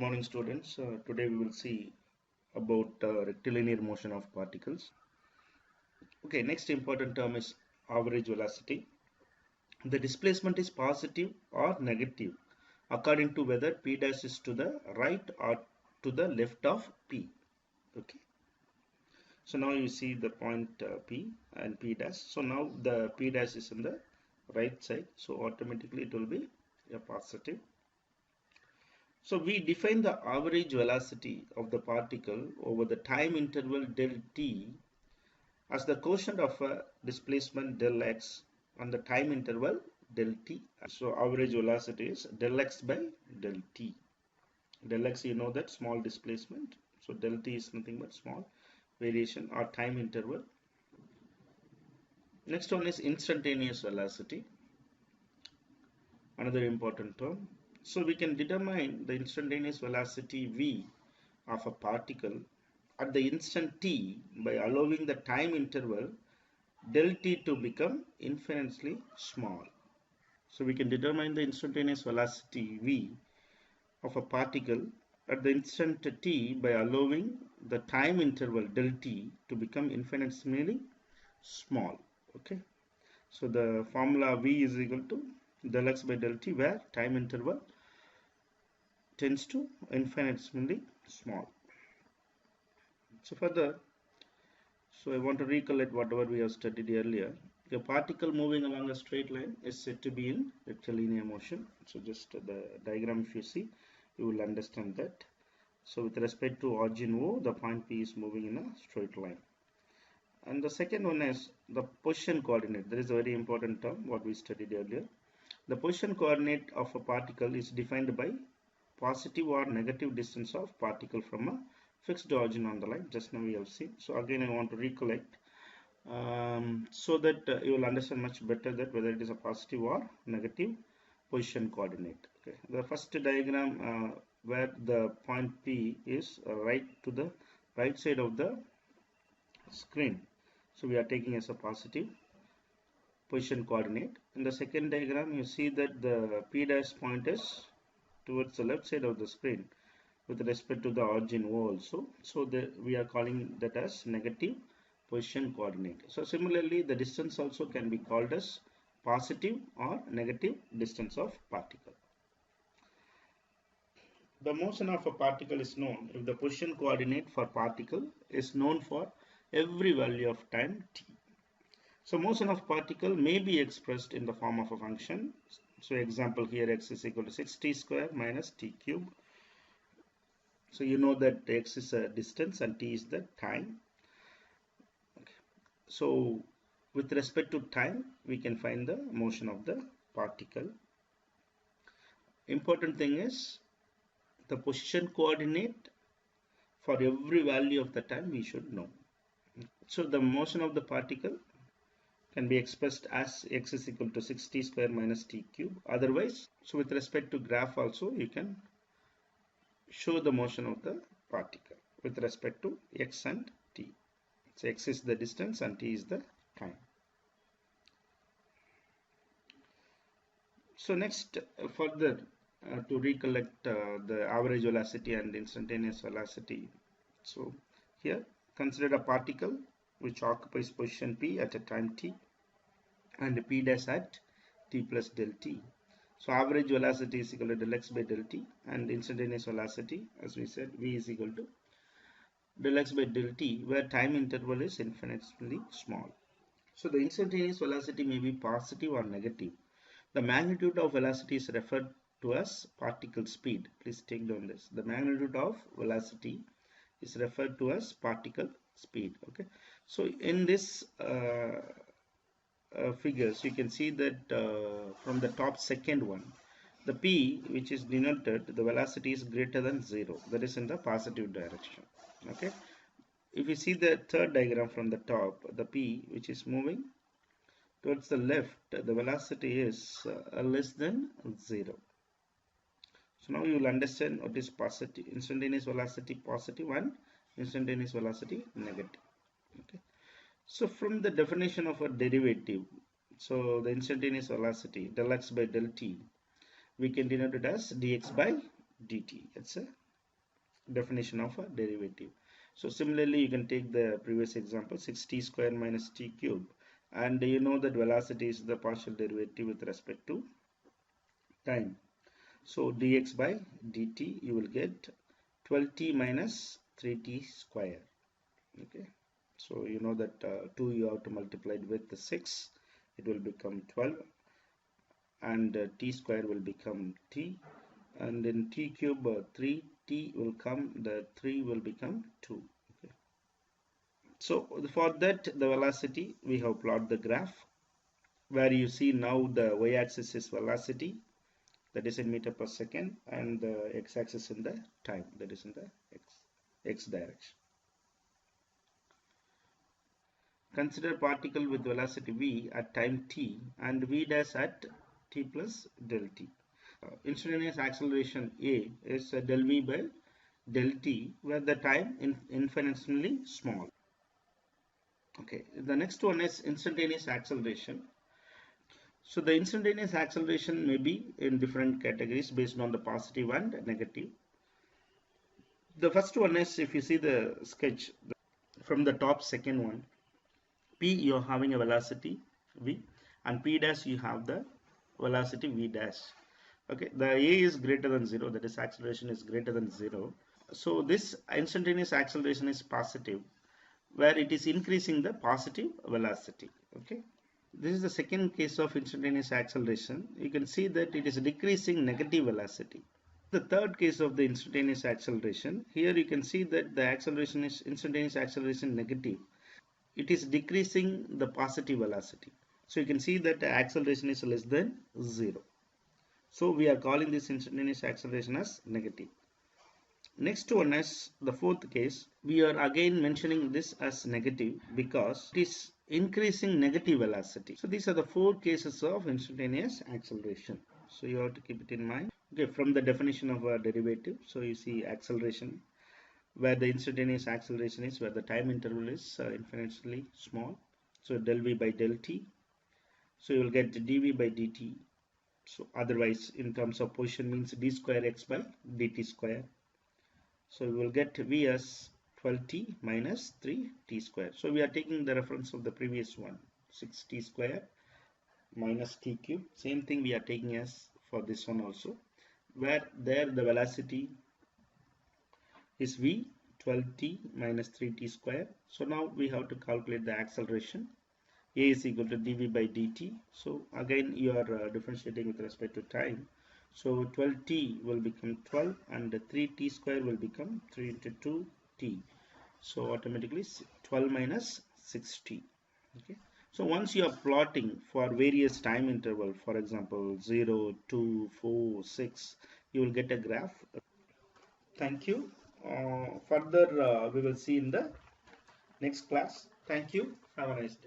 Morning students, today we will see about rectilinear motion of particles. Okay, next important term is average velocity. The displacement is positive or negative according to whether p dash is to the right or to the left of p. Okay, so now you see the point p and p dash. So now the p dash is on the right side, so automatically it will be a positive. So we define the average velocity of the particle over the time interval del t as the quotient of a displacement del x on the time interval del t. So average velocity is del x by del t. Del x, you know that small displacement. So del t is nothing but small variation or time interval. Next one is instantaneous velocity, another important term. So we can determine the instantaneous velocity v of a particle at the instant t by allowing the time interval del t to become infinitely small. So we can determine the instantaneous velocity v of a particle at the instant t by allowing the time interval del t to become infinitesimally small. Okay, so the formula v is equal to del x by del t, where time interval tends to infinitesimally small. So further, so I want to recollect whatever we have studied earlier. A particle moving along a straight line is said to be in rectilinear motion. So just the diagram, if you see, you will understand that. So with respect to origin O, the point P is moving in a straight line. And the second one is the position coordinate. That is a very important term what we studied earlier. The position coordinate of a particle is defined by positive or negative distance of particle from a fixed origin on the line. Just now we have seen. So again I want to recollect so that you will understand much better that whether it is a positive or negative position coordinate. Okay, the first diagram where the point P is right to the right side of the screen, so we are taking as a positive position coordinate. In the second diagram you see that the P dash point is towards the left side of the screen with respect to the origin O also, so we are calling that as negative position coordinate. So similarly the distance also can be called as positive or negative distance of particle. The motion of a particle is known if the position coordinate for particle is known for every value of time t. So motion of particle may be expressed in the form of a function. So example here, x is equal to 6t square minus t cube. So you know that x is a distance and t is the time. Okay. So with respect to time, we can find the motion of the particle. Important thing is the position coordinate for every value of the time we should know. So the motion of the particle can be expressed as x is equal to 6t square minus t cube. Otherwise, so with respect to graph also, you can show the motion of the particle with respect to x and t. So x is the distance and t is the time. So next, further to recollect the average velocity and instantaneous velocity. So here consider a particle which occupies position p at a time t and p dash at t plus del t. So average velocity is equal to del x by del t, and instantaneous velocity, as we said, v is equal to del x by del t, where time interval is infinitely small. So the instantaneous velocity may be positive or negative. The magnitude of velocity is referred to as particle speed. Please take down this. The magnitude of velocity is referred to as particle speed. Okay. So in this figures, you can see that from the top second one, the p, which is denoted, the velocity is greater than 0. That is in the positive direction. Okay. If you see the third diagram from the top, the p, which is moving towards the left, the velocity is less than 0. So now you will understand what is positive, instantaneous velocity positive and instantaneous velocity negative. Okay. So from the definition of a derivative, so the instantaneous velocity del x by del t, we can denote it as dx by dt. It's a definition of a derivative. So similarly, you can take the previous example, 6t square minus t cube, and you know that velocity is the partial derivative with respect to time. So dx by dt, you will get 12t minus 3t square. Okay, so you know that 2 you have to multiply it with the 6, it will become 12, and t square will become t, and in t cube 3t will come, the 3 will become 2. Okay. So for that, the velocity, we have plotted the graph where you see now the y-axis is velocity, that is in meter per second, and the x-axis in the time, that is in the x direction. Consider particle with velocity v at time t and v dash at t plus del t. Instantaneous acceleration A is del v by del t, where the time is infinitesimally small. Okay, the next one is instantaneous acceleration. So the instantaneous acceleration may be in different categories based on the positive and negative. The first one is, if you see the sketch from the top, second one, p you are having a velocity v, and p dash you have the velocity v dash. Okay, the a is greater than 0, that is acceleration is greater than 0. So this instantaneous acceleration is positive, where it is increasing the positive velocity. Okay, this is the second case of instantaneous acceleration. You can see that it is decreasing negative velocity. The third case of the instantaneous acceleration, here you can see that the acceleration is instantaneous acceleration negative. It is decreasing the positive velocity. So you can see that the acceleration is less than 0. So we are calling this instantaneous acceleration as negative. Next one is the fourth case. We are again mentioning this as negative because it is increasing negative velocity. So these are the four cases of instantaneous acceleration. So you have to keep it in mind. Okay, from the definition of a derivative, so you see acceleration, where the instantaneous acceleration is where the time interval is infinitely small. So del v by del t. So you will get dv by dt. So otherwise, in terms of position, means d square x by dt square. So we will get v as 12t minus 3t square. So we are taking the reference of the previous one, 6t square minus t cube. Same thing we are taking as for this one also, where there the velocity is v, 12t minus 3t square. So now we have to calculate the acceleration. A is equal to dv by dt. So again you are differentiating with respect to time. So 12t will become 12 and 3t square will become 3 into 2t. So automatically 12 minus 6t. Okay. So once you are plotting for various time interval, for example 0, 2, 4, 6, you will get a graph. Thank you. Further we will see in the next class. Thank you. Have a nice day.